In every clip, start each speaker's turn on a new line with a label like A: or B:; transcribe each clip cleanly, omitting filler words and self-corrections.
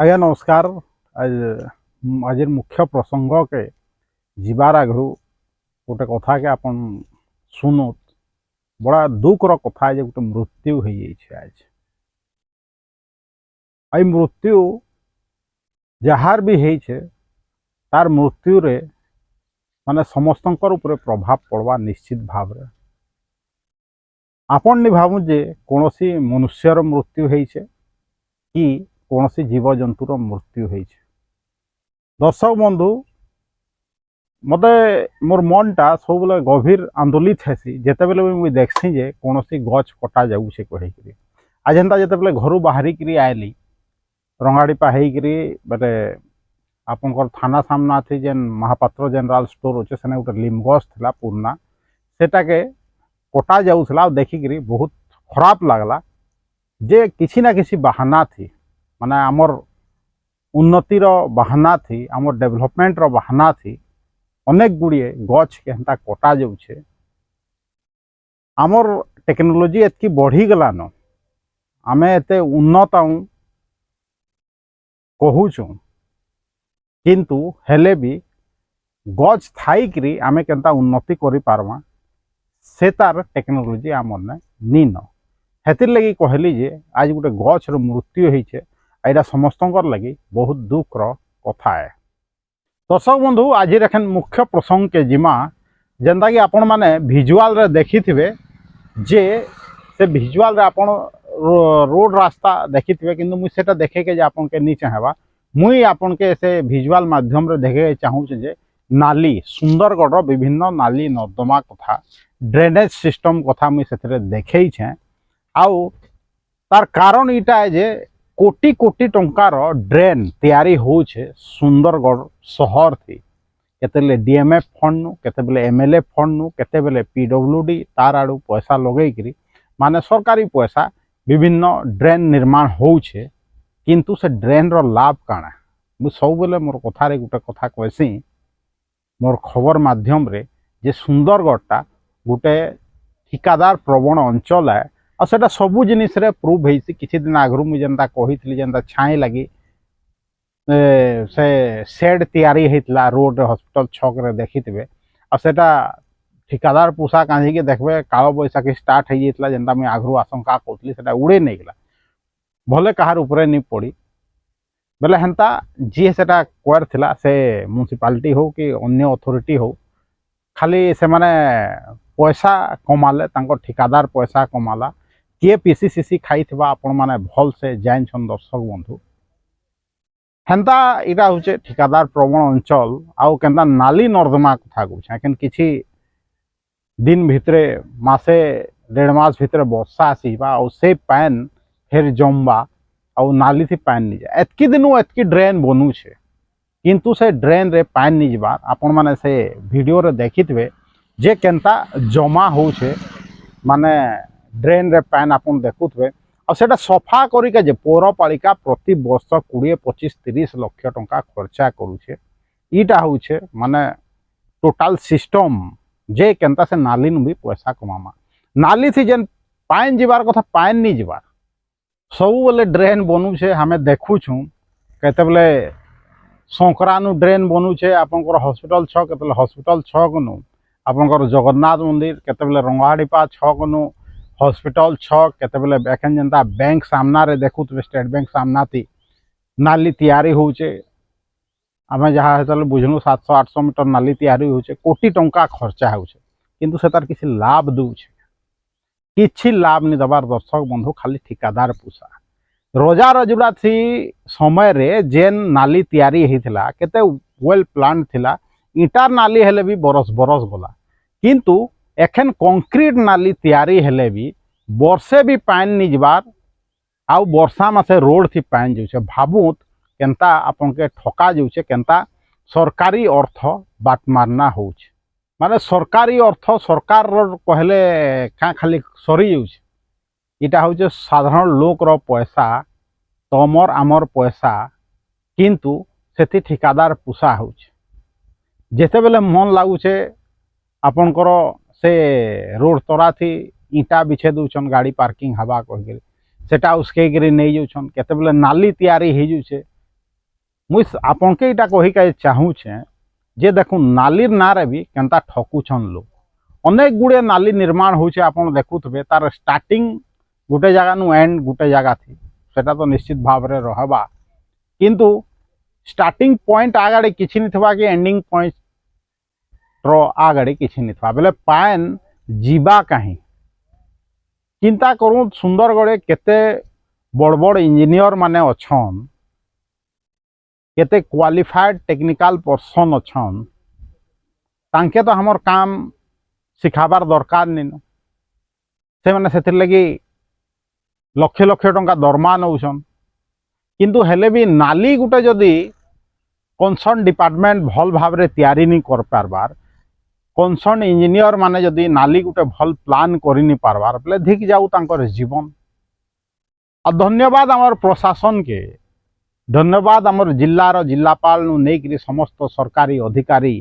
A: आज्ञा नमस्कार। आज आज मुख्य प्रसंग के जीवार आगु गोटे कथा के अपन सुनो। बड़ा दुखर कथा है गोटे मृत्यु हो आज आई मृत्यु जार भी है तार मृत्यु रे माने समस्तंकर ऊपर प्रभाव पड़वा निश्चित भाव रे। आपन नहीं भावु जे कौन सी मनुष्यर मृत्यु है कि कौन सी जीव जंतुर मृत्यु है। दर्शक बंधु मत मोर मनटा सब गभीर आंदोलित हेसी जिते बेले मुझे देखसी जे कौन सी गच कटा जाऊे कही। आज हेन्ता जिते घर बाहरिक आयली रंगाड़ीपा होकरी बेले आपंकर थाना सामना थी जेन महापात्र जनरल स्टोर अच्छे से गोटे लिम गछ था पुरना सेटाके कटा जाऊला देखिकी बहुत खराब लगला जे किसी ना किसी बहाना थी माने आमर उन्नतिर बहाना थी आमर डेवलपमेंट रो बहाना थी अनेक गुड़िए गछ के हेन्ता कटा जाऊे। आमर टेक्नोलोजी एतकी बढ़ी गलान आमे एते उन्नत कहूचु किंतु हेले भी गछ थाईकरी आमे केनता उन्नति करि पारमा से तार टेक्नोलोजी आमर ने नीन हेतिर लगी कहली जे आज गोटे गछ रो मृत्यु होइछे एटा समस्तंकर लगी बहुत दुखर कथा है। दर्शक बंधु आज एखन मुख्य प्रसंग के जिमा जेनता कि आपण माने विजुअल रे देखि थिबे जे से विजुअल रे आपण रोड रास्ता देखि थिबे किंतु मुई सेटा देखे के जे आपण के नी चाहेबा मुई आपण के से विजुअल माध्यम रे देखे चाहू जे नाली सुंदरगढ़ विभिन्न नाली नर्दमा कथा ड्रेनेज सिस्टम कथा मुई सेथरे देखै छे। आउ तार कारण इटा है जे कोटी कोटी टंकार ड्रेन तैयारी होछे सुंदरगढ़ शहर थी केतेले डीएमएफ फंड नु केतेबेले एमएलए फंड नु केतेबेले पीडब्ल्यूडी तार आड़ू पैसा लगेकरी माने सरकारी पैसा विभिन्न ड्रेन निर्माण होछे किंतु से ड्रेन रो लाभ काना मु सब बेले मोर कथा रे गुटे कथा कहसी मोर खबर माध्यम रे जे सुंदरगढ़टा गुटे ठिकादार प्रवण अंचल है और सेटा सबू जिनिस रे प्रूव होइसी। किछि दिन आगरु मु जेंता कहितली जेंता छाई लगी से शेड तैयारी हेतला रोड हॉस्पिटल छक रे देखितबे और सेटा ठिकादार पोषा कांजी के देखबे कालो बैसाखी स्टार्ट हो जाइतला जेंता मैं आगरु आशंका करतली सेटा उड़े नहीं गला भले कहार ऊपर नहीं पड़ी बेले हेन्ता जी सेटा क्वार थिला से म्युनिसिपालिटी हो कि अन्य अथॉरिटी हो खाली से माने पैसा कमाले तांको ठिकादार पैसा कमाला किए पीसीसीसी खाई थिबा आपण माने भल से जान छन। दर्शक बंधु हेन्ता इटा होचे ठिकादार प्रवण अंचल आउ केन्ता नाली नर्दमा कथा कहूँ लेकिन किछि दिन भितरे मासे डेढ़ मास भितरे वर्षा आसीबा और से पैन फिर जमबा और नाली थी पैन नहीं जाए एतकी दिनू एतकी ड्रेन बनू छे किंतु से ड्रेन रे पैन नहीं जबार आपण माने से वीडियो रे देखितबे जे केनता जमा होछे माने ड्रेन रे पैन आपण देखुथबे और सेटा सफा करिके जे पौरपालिका प्रति वर्ष 20-25-30 लाख टंका खर्चा करूछे इटा होछे माने टोटल सिस्टम जे केनता से नाली नु भी पैसा कमामा नाली थी जेन पैन जीवार कथा पैन नहीं जीवार सब बेले ड्रेन बनू छे हमें देखु छु कहते बेले संकरानु ड्रेन बनू छे आपनकर हॉस्पिटल छक केते हॉस्पिटल छक नु आपनकर जगन्नाथ मंदिर केते बेले रंगाड़ीपा छक नु हॉस्पिटल छक केते बेले एखन जनता बैंक सामना रे देखु तो स्टेट बैंक सामना थी नाली तैयारी होचे आमे जहा हेतले बुझनु 700-800 मीटर नाली तैयारी होचे कोटी टंका खर्चा होचे किंतु से तार किसी लाभ दूचे किछि लाभ नहीं दबार। दर्शक बंधु खाली ठिकादार पूसा रोजा रजुड़ा थी समय रे जेन नाली तैयारी हेतिला केते वेल प्लान थिला इटार नाली हेले भी बरस बरस गला किंतु एखन कंक्रीट नाली तैयारी हेले भी वर्षे भी पानी नहीं जबार आउ वर्षा मासे रोड थी पानी जाऊे भावुत केनता आपन के ठका जाऊे केनता सरकारी अर्थ बाट मारना होउछे माने सरकारी अर्थ सरकार कहले क्या खाली सरी जाऊे इटा हूँ साधारण लोकर पैसा तमर आमर पैसा किंतु सेठी ठिकादार पोषा होउछे जेते बेले मन लगुचे आपनकर से रोड तरा थी ईटा बिछे दौन गाड़ी पार्किंग हवा कह सेटा उसके नहीं जाऊन केते बेले नाली तैयारी हो जाऊे मुई आपन के इटा कही के चाहूचे जे देखु नालीर नारे भी केनता ठकुछन लोग अनेक गुड़े नाली निर्माण होचे आपन देखुथबे तार स्टार्टिंग गोटे जगह नु एंड गोटे जगह थी सेटा तो निश्चित भाव रे रहबा किंतु स्टार्टिंग पॉइंट आगाड़े किछि नि थबा कि एंडिंग पॉइंट रो आगाड़े किछि नि थबा बेले पान जीवा कहीं चिंता करूँ सुंदरगढ़ केते बड़ बड़ इंजीनियर माने अच्छन केते क्वालिफाइड टेक्निकल पर्सन अच्छन तांके तो हमर काम सिखाबार दरकार नहीं से माने सेतिर लगी लक्ष लक्ष टंका दरमा नौछन किंतु हेले भी नाली गुटे जदि कंसर्न डिपार्टमेंट भल भाव रे तैयारी नहीं कर पारबार कंसर्न इंजीनियर माने जदि नाली गुटे भल प्लान करि नहीं पारबार बोले धिक जाऊ तांकर जीवन। और धन्यवाद आमर प्रशासन के धन्यवाद आमर जिल्लार जिल्लापाल नु नेकरी समस्त सरकारी अधिकारी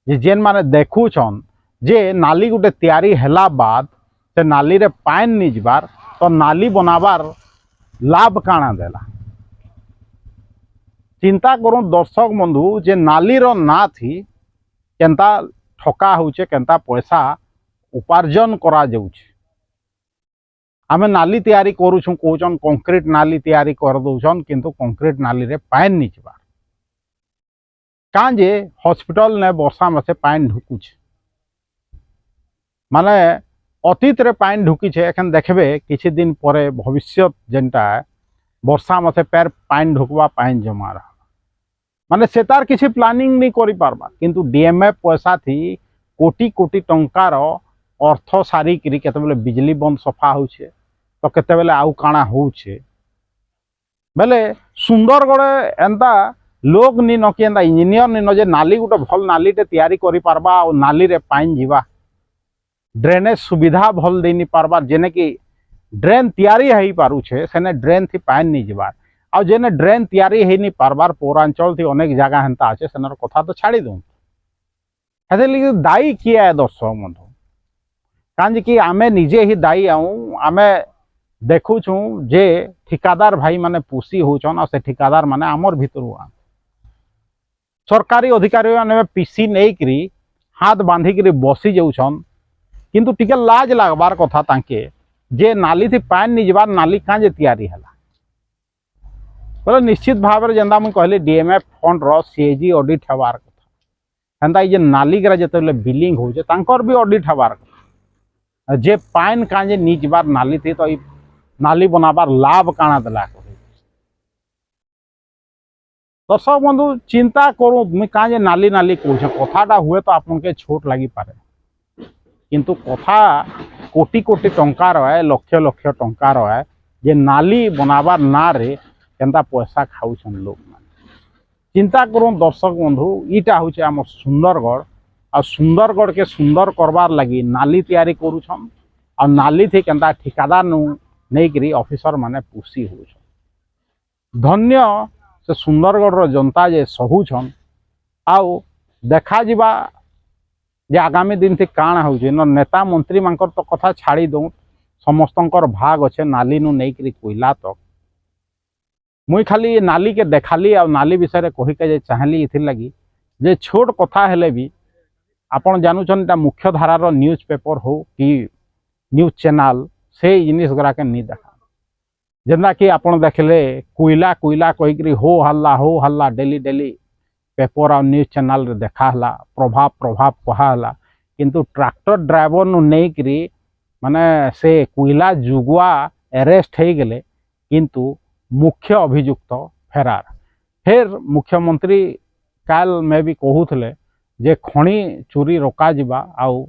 A: जे जेन माने देखुछन जे नाली गुटे तैयारी हैला बाद से नाली रे पानी नहीं जबार तो नाली बनाबार लाभ काना देला चिंता करूँ दर्शक बंधु जे नाली रो ना थी केनता ठका होचे केनता पैसा उपार्जन करा जाउछे आमे नाली तैयारी करूछुं कहउछन कंक्रीट नाली तैयारी कर दउछन किंतु कंक्रीट नाली रे पानी नहीं जबार काजे हॉस्पिटल ने वर्षा मासे पानी ढुकुछे माने अतीत रे पानी ढुकी छे एखन देखबे किछि दिन परे भविष्य जेनटा वर्षा मासे पैर पानी ढुकवा पानी जमा रहा माने सेतार किछि प्लानिंग नहीं करि पारबा किंतु डीएमएफ पैसा थी कोटी कोटी टंकार अर्थ सारी करी केतेबेले बिजली बंद सफा होछे तो केतेबेले आउ काना होछे बेले सुंदरगढ़ एंता लोग नी न कि एंता इंजीनियर नी न जे नाली गुटे भल नालीटे तैयारी करि पारबा और नाली रे पानी जीवा ड्रेनेज सुविधा भल दे नहीं पारबार जेने कि ड्रेन तैयारी है पारुछे सेने ड्रेन थी पानी नहीं जीवार और जेने ड्रेन तैयारी है नहीं पारबार पौरांचल थी अनेक जगह हेन्ता अच्छे सेनार कथा तो छाड़ी दूँ हेल्ले दायी किए है दर्शक बंधु कांज कि आमे निजे ही दायी आऊँ आमे देखुछुं जे ठिकादार भाई माने पुषी होचन और से ठिकादार माने आमर भितर सरकारी अधिकारी माने पीसी नहीं करी हाथ बांधिक बसी जाऊछन किंतु टिके लाज लागबार कथा तांके जे नाली थी पानी नहीं जबार नाली काजे तैयारी हैला बोले निश्चित भाव में जेंदा मुझे कहली डीएमएफ फंड रो सीएजी ऑडिट हबार कथा हेन्ता जे नाली ग्रा जेते बिलिंग हो तांकर भी ऑडिट हबार कथा जे पानी काजे नहीं जबार नाली थी तो नाली बनाबार लाभ काना देला दर्शक बंधु चिंता करूँ मुझे काजे नाली नाली कहूँ कथाटा हुए तो आपन के छोट लगी पारे किंतु कथा कोटी कोटी टंकार है लक्ष लक्ष टंकार है जे नाली बनाबार ना रे केनता पैसा खाऊछन लोग माने चिंता करूँ दर्शक बंधु इटा हूँ आम सुंदरगढ़ आ सुंदरगढ़ के सुंदर करबार लगी नाली तैयारी करूछन और नाली थी केनता ठिकादार नु नहीं करी ऑफिसर माने पुषी होछन धन्य से सुंदरगढ़ रो जनता जे सहुछन आउ देखा जिबा जे आगामी दिन थी काण होउछे न नेता मंत्री मानकर तो कथा छाड़ी दऊँ समस्तंकर भाग अच्छे नाली नु नहीं करी कोयला तक मुई खाली नाली के देखाली और नाली विषय कही के चाहली इथिर लगी जे छोट कथा हेले भी आपन जानूछन ता मुख्य धारार न्यूज पेपर हो कि न्यूज चैनल से जिनिस गुरा के नहीं देखा जेना कि आपन देखले कोयला कोयला कहीकरी हो हल्ला डेली डेली पेपर और न्यूज चैनल रे देखा हला प्रभाव प्रभाव कहाला किंतु ट्रैक्टर ड्राइवर नु नहीं करी माने से कोयला जुगुआ अरेस्ट हो गले किंतु मुख्य अभियुक्त फेरार फिर मुख्यमंत्री काल में भी कहूले जे खणी चोरी रोका जिबा आउ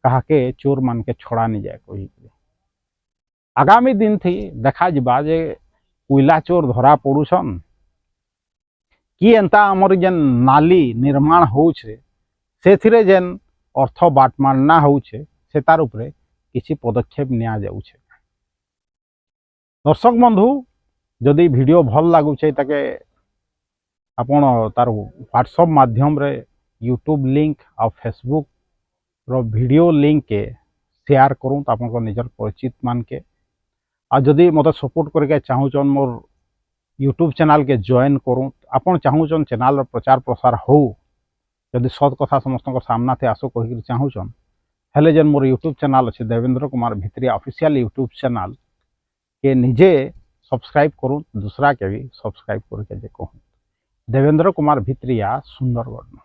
A: कहाके चोर मान के छोड़ा नहीं जाए कही आगामी दिन थी देखा जिबा जे कोयला चोर धरा पड़ुछन कि एंता आमर जेन नाली निर्माण होउछे सेथिरे जेन अर्थ बाटमारना होउछे से तार उपरे किसी पदक्षेप निया जाउछे दर्शक बंधु जदि वीडियो भल लगुचे ताके आपण तार व्हाट्सएप माध्यम रे यूट्यूब लिंक और फेसबुक रो वीडियो लिंक के शेयर करूँ तो आपन निजर परिचित मान के आ जदि मत सपोर्ट करके चाहूचन मोर यूट्यूब चैनल के जॉइन करूँ आपन चाहूचन चैनल प्रचार प्रसार हो जदि सत कथा समस्त सामना थे आसो कह चाहूचन हेले जेन मोर यूट्यूब चैनल अच्छे Devendra Kumar Bhitriya official YouTube channel के निजे सब्सक्राइब करूँ दूसरा के भी सब्सक्राइब करके कहूँ देवेंद्र कुमार भित्रिया सुंदरगढ़।